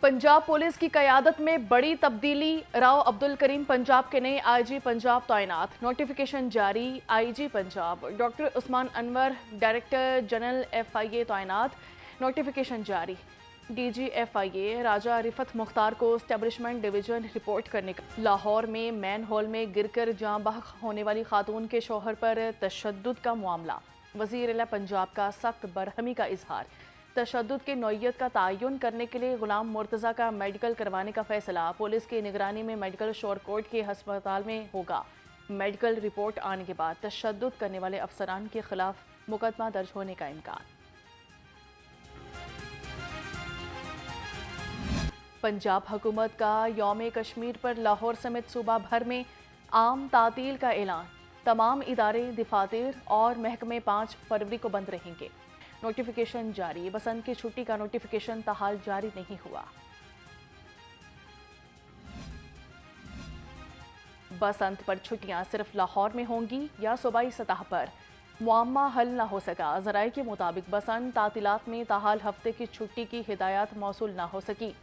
Punjab police की क़यादत में बड़ी तब्दीली। राव अब्दुल करीम पंजाब के नए आईजी पंजाब तैनात। नोटिफिकेशन जारी। IG Punjab doctor Usman Anwar director general FIA तैनात। नोटिफिकेशन जारी। DG FIA राजा रिफत मुख्तार को एस्टेब्लिशमेंट डिवीजन रिपोर्ट करने का। लाहौर में मैन होल में गिरकर जाँ बहक होने वाली खातून के शौहर पर तशद्दुद का मामला। वज़ीर आला पंजाब का सख्त बरहमी का इजहार। तशद्दुद की नौइयत का तयन करने के लिए गुलाम मुर्तज़ा का मेडिकल करवाने का फैसला। पुलिस की निगरानी में मेडिकल शोरकोट के हस्पताल में होगा। मेडिकल रिपोर्ट आने के बाद तशद्दुद करने वाले अफसरान के खिलाफ मुकदमा दर्ज होने का इम्कान। पंजाब हुकूमत का यौम कश्मीर पर लाहौर समेत सूबा भर में आम तातील का ऐलान। तमाम इदारे, दफातर और महकमे 5 फरवरी को बंद रहेंगे। नोटिफिकेशन जारी। बसंत की छुट्टी का नोटिफिकेशन ताहाल जारी नहीं हुआ। बसंत पर छुट्टियां सिर्फ लाहौर में होंगी या सूबाई सतह पर? मुअम्मा हल न हो सका। ज़राए के मुताबिक बसंत तातीलात में ताहाल हफ्ते की छुट्टी की हिदायत मौसूल न हो सकी।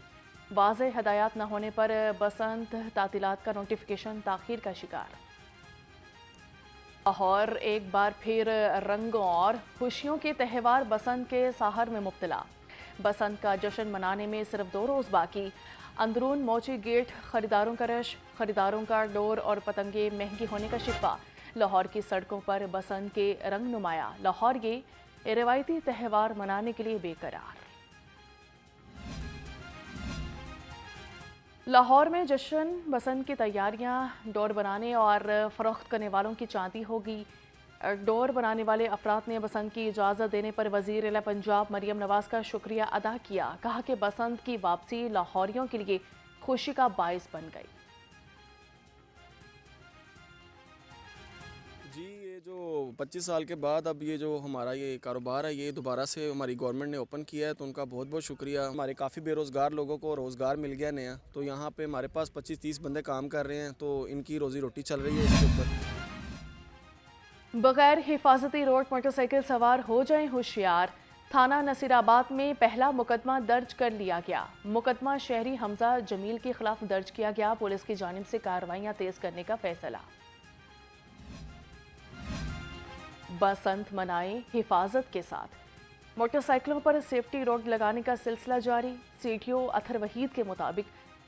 वाज़ेह हिदायत न होने पर बसंत तातीलात का नोटिफिकेशन ताख़ीर का शिकार। लाहौर एक बार फिर रंगों और खुशियों के त्यौहार बसंत के साहर में मुब्तला। बसंत का जश्न मनाने में सिर्फ 2 रोज़ बाकी। अंदरून मोची गेट खरीदारों का रश, खरीदारों का डोर और पतंगे महंगी होने का शिकवा। लाहौर की सड़कों पर बसंत के रंग नुमाया। लाहौर ये रिवायती त्यौहार मनाने के लिए बेकरार। लाहौर में जश्न बसंत की तैयारियां। डोर बनाने और फ़रोख्त करने वालों की चांदी होगी। डोर बनाने वाले अफराद ने बसंत की इजाज़त देने पर वज़ीर आला पंजाब मरियम नवाज़ का शुक्रिया अदा किया। कहा कि बसंत की वापसी लाहौरियों के लिए खुशी का बाइस बन गई। जी, ये जो 25 साल के बाद अब ये जो हमारा ये कारोबार है ये दोबारा से हमारी गवर्नमेंट ने ओपन किया है, तो उनका बहुत बहुत शुक्रिया। हमारे काफ़ी बेरोज़गार लोगों को रोज़गार मिल गया नया, तो यहाँ पे हमारे पास 25-30 बंदे काम कर रहे हैं, तो इनकी रोज़ी रोटी चल रही है इसके ऊपर। बगैर हिफाजती रोड मोटरसाइकिल सवार हो जाएं होशियार। थाना नसीराबाद में पहला मुकदमा दर्ज कर लिया गया। मुकदमा शहरी हमजा जमील के खिलाफ दर्ज किया गया। पुलिस की जानिब से कार्रवाइयां तेज करने का फैसला। बसंत मनाएं हिफाजत के साथ। मोटरसाइकिलों पर सेफ्टी रोड लगाने का सिलसिला जारी। CTO अथर वहीद के मुताबिक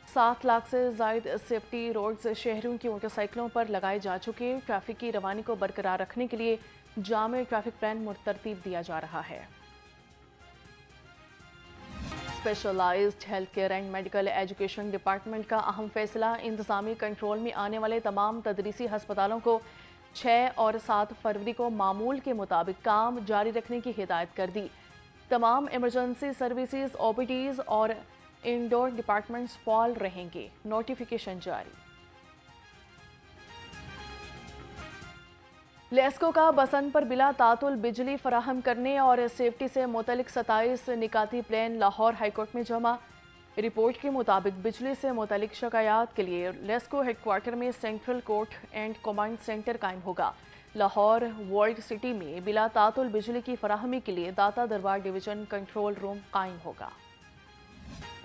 7 लाख से जायद सेफ्टी रोड्स शहरों की मोटरसाइकिलों पर लगाए जा चुके। ट्रैफिक की रवानी को बरकरार रखने के लिए जामे ट्रैफिक प्लान मुतरतीब दिया जा रहा है। Specialised health care and medical education department का अहम फैसला। इंतजामी कंट्रोल में आने वाले तमाम तदरीसी हस्पतालों को 6 और 7 फरवरी को मामूल के मुताबिक काम जारी रखने की हिदायत कर दी। तमाम इमरजेंसी सर्विसेज, OPDs और इंडोर डिपार्टमेंट्स फॉल रहेंगे। नोटिफिकेशन जारी। लेस्को का बसंत पर बिला तातुल बिजली फराहम करने और सेफ्टी से मुतलिक 27 निकाती प्लान लाहौर हाईकोर्ट में जमा। रिपोर्ट के मुताबिक बिजली से मुतलिक शिकायत के लिए लेस्को हेडक्वार्टर में central court and command centre कायम होगा। लाहौर वर्ल्ड सिटी में बिला तातुल बिजली की फराहमी के लिए दाता दरबार डिवीजन कंट्रोल रूम कायम होगा।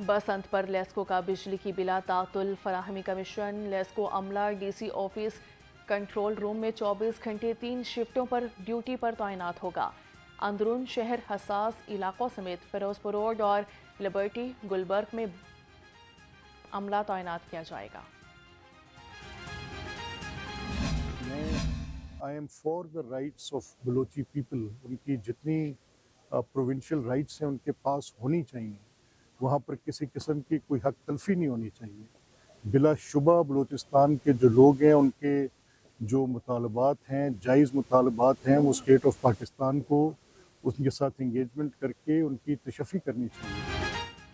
बसंत पर लेस्को का बिजली की बिला तातुल फराहमी कमीशन लेस्को अमला DC ऑफिस कंट्रोल रूम में 24 घंटे 3 शिफ्टों पर ड्यूटी पर तैनात होगा। अंदरून शहर हसास इलाकों समेत फिरोजपुर रोड और लिबर्टी, गुलबर्ग में अमला तैनात किया जाएगा। I am for the rights of Balochi people. उनकी जितनी प्रोविंशियल राइट्स हैं उनके पास होनी चाहिए। वहाँ पर किसी किस्म की कोई हक तलफी नहीं होनी चाहिए। बिलाशुबा बलूचिस्तान के जो लोग हैं उनके जो मुतालबात हैं, जायज़ मुतालबात हैं, वो स्टेट ऑफ पाकिस्तान को उनके साथ इंगेजमेंट करके उनकी तशफ़ी करनी चाहिए।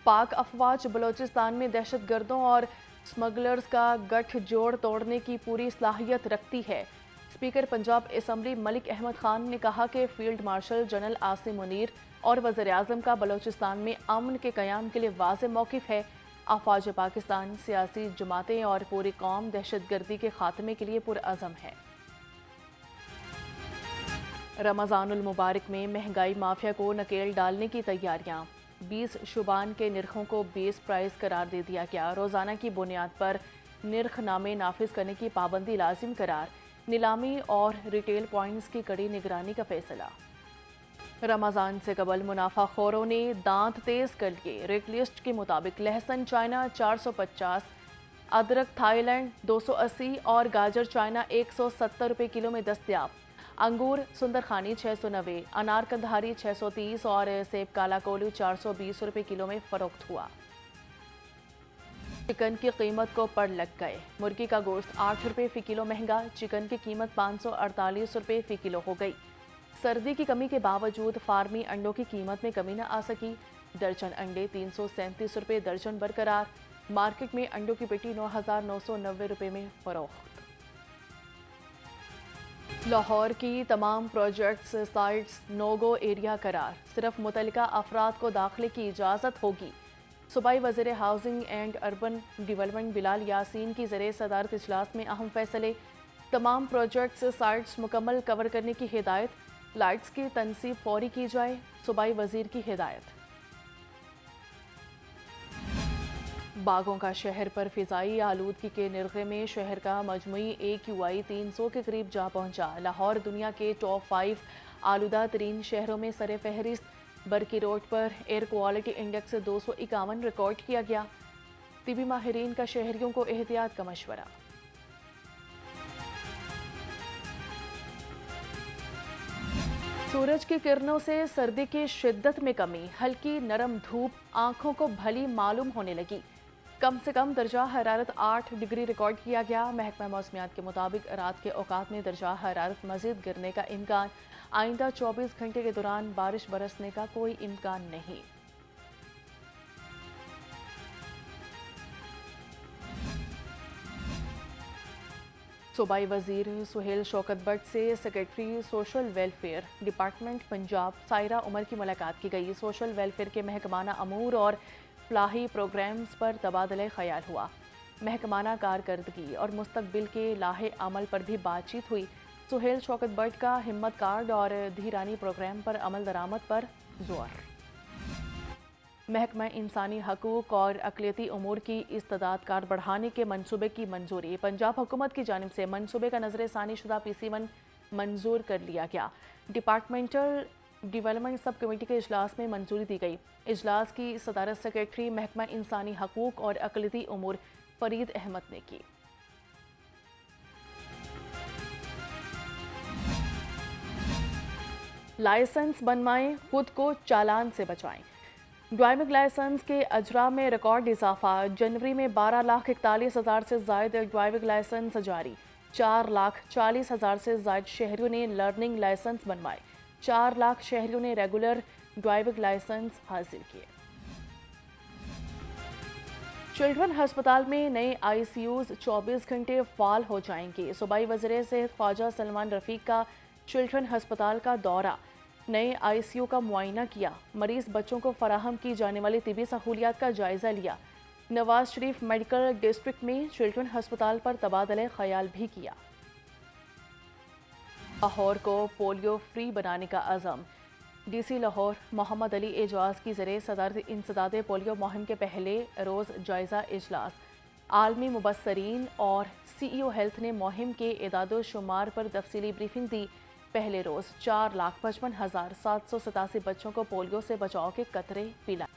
पाक अफवाज बलूचिस्तान में दहशत गर्दों और स्मगलर्स का गठजोड़ तोड़ने की पूरी सलाहियत रखती है। स्पीकर पंजाब असम्बली मलिक अहमद खान ने कहा कि field marshal general Asim Munir और वज़ीर आज़म का बलूचिस्तान में अमन के क़याम के लिए वाज़ेह मौक़िफ़ है। अफवाज पाकिस्तान, सियासी जमातें और पूरी कौम दहशत गर्दी के खात्मे के लिए पुरअज़म है। रमज़ानुल मुबारक में महंगाई माफिया को नकेल डालने की तैयारियां। 20 शुबान के नरखों को बेस प्राइस करार दे दिया गया। रोज़ाना की बुनियाद पर नरख नामे नाफिज करने की पाबंदी लाजिम करार। नीलामी और रिटेल पॉइंट्स की कड़ी निगरानी का फैसला। रमज़ान से कबल मुनाफाखोरों ने दांत तेज कर लिए। रेट लिस्ट के मुताबिक लहसुन चाइना 450, अदरक थाईलैंड 280 और गाजर चाइना 170 रुपये किलो में दस्तयाब। अंगूर सुंदरखानी 690, अनार कंधारी 630 और सेब काला कोल्हू 420 रुपये किलो में फरोख्त हुआ। चिकन की कीमत को पड़ लग गए। मुर्गी का गोश्त 8 रुपये फ़ी किलो महंगा। चिकन की कीमत 548 रुपये फ़ी किलो हो गई। सर्दी की कमी के बावजूद फार्मी अंडों की कीमत में कमी न आ सकी। दर्जन अंडे 337 रुपये दर्जन बरकरार। मार्केट में अंडों की पेटी 9,990 रुपये में फरोख्त। लाहौर की तमाम projects sites no go area करार। सिर्फ मुतल्लिका अफराद को दाखिले की इजाज़त होगी। सूबाई वज़ीर housing and urban development Bilal Yasin की ज़रिए सदारत इजलास में अहम फैसले। तमाम प्रोजेक्ट्स साइट्स मुकम्मल कवर करने की हिदायत। लाइट्स की तनसीब फौरी की जाए, सूबाई वज़ीर की हिदायत। बागों का शहर पर फ़िज़ाई आलूदगी के निर्गे में शहर का मजमुई AQI 300 के करीब जा पहुंचा। लाहौर दुनिया के टॉप 5 आलूदा तरीन शहरों में सरे फहरिस्त। बरकी रोड पर एयर क्वालिटी इंडेक्स 251 रिकॉर्ड किया गया। तिबी माहिरीन का शहरियों को एहतियात का मशवरा। सूरज की किरणों से सर्दी की शिद्दत में कमी। हल्की नरम धूप आंखों को भली मालूम होने लगी। कम से कम दर्जा हरारत 8 डिग्री रिकॉर्ड किया गया। महकमा मौसमियात के मुताबिक रात के औकात में दर्जा हरारत मज़ीद गिरने का इम्कान। आइंदा 24 घंटे के दौरान बारिश बरसने का कोई इम्कान नहीं। सूबाई वज़ीर सुहेल शौकत भट्ट से secretary social welfare department Punjab Saira Umar की मुलाकात की गई। सोशल वेलफेयर के महकमाना अमूर और फलाही प्रोग्राम्स पर तबादला ख्याल हुआ। महकमाना कारकर्दगी और मुस्तकबिल के लाहे अमल पर भी बातचीत हुई। सुहेल शौकत भट्ट का हिम्मत कार्ड और धीरानी प्रोग्राम पर अमल दरामद पर जोर। महकमा इंसानी हकूक़ और अक़लियती उमूर की इस्तेदाद कार्ड बढ़ाने के मनसूबे की मंजूरी। पंजाब हुकूमत की जानिब से मनसूबे का नज़र सानी शुदा PC1 मंजूर कर लिया गया। डिपार्टमेंटल डेवलपमेंट सब कमेटी के इजलास में मंजूरी दी गई। इजलास की सदारत सेक्रेटरी महकमा इंसानी हकूक़ और अक़लियती उमूर फरीद अहमद ने की। लाइसेंस बनवाएं, खुद को चालान से बचाएं। ड्राइविंग लाइसेंस के अजरा में रिकॉर्ड इजाफा। जनवरी में 12,41,000 से ज़ायद ड्राइविंग लाइसेंस जारी। 4,40,000 से ज़ायद शहरियों ने लर्निंग लाइसेंस बनवाए। 4 लाख शहरियों ने रेगुलर ड्राइविंग लाइसेंस हासिल किए। चिल्ड्रन हस्पताल में नए ICUs 24 घंटे फाल हो जाएंगे। सूबाई वज़ीर सेहत ख्वाजा सलमान रफ़ीक का चिल्ड्रन हस्पताल का दौरा। नए ICU का मुआयना किया। मरीज बच्चों को फराहम की जाने वाली तिबी सहूलियात का जायजा लिया। नवाज शरीफ मेडिकल डिस्ट्रिक्ट में चिल्ड्रन हस्पताल पर तबादला ख्याल भी किया। लाहौर को पोलियो फ्री बनाने का अज़म। DC लाहौर मोहम्मद अली एजाज की ज़रिए सदारत इंसदाद पोलियो मुहिम के पहले रोज़ जायज़ा इजलास। आलमी मुबस्सरीन और CEO हेल्थ ने मुहिम के एदादो शुमार पर तफसीली ब्रीफिंग दी। पहले रोज़ 4,55,787 बच्चों को पोलियो से बचाव के कतरे पिलाए।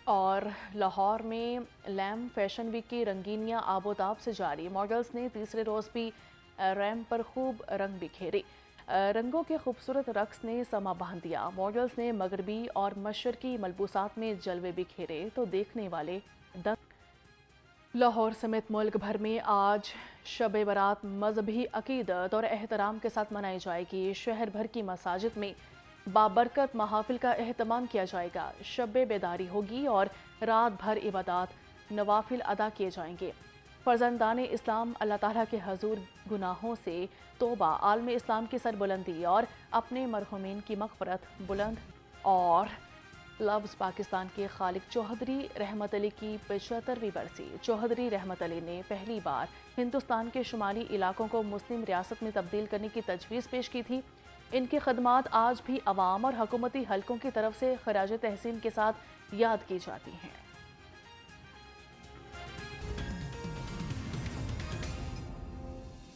और लाहौर में लैम्प फैशन वीक की रंगीनियाँ आबोताब से जारी। मॉडल्स ने तीसरे रोज़ भी रैम्प पर खूब रंग बिखेरे। रंगों के खूबसूरत रक्स ने समा बांध दिया। मॉडल्स ने मगरबी और मशरकी मलबूसात में जलवे बिखेरे तो देखने वाले दंग। लाहौर समेत मुल्क भर में आज शब बरात मजहबी अकीदत और एहतराम के साथ मनाई जाएगी। शहर भर की मसाजिद में बाबरकत महाफिल का एहतमाम किया जाएगा। शब बेदारी होगी और रात भर इबादत नवाफिल अदा किए जाएंगे। फर्जंदान इस्लाम अल्लाह ताला के हजूर गुनाहों से तौबा, आलम इस्लाम की सरबुलंदी और अपने मरहुमीन की मग़फ़रत बुलंद। और लफ्ज़ पाकिस्तान के खालिक चौधरी रहमत अली की 75वीं बरसी। चौधरी रहमत अली ने पहली बार हिंदुस्तान के शुमाली इलाकों को मुस्लिम रियासत में तब्दील करने की तजवीज़ पेश की थी। ان کی خدمات آج بھی عوام اور حکومتی حلقوں کی طرف سے خراج تحسین کے ساتھ یاد کی جاتی ہیں۔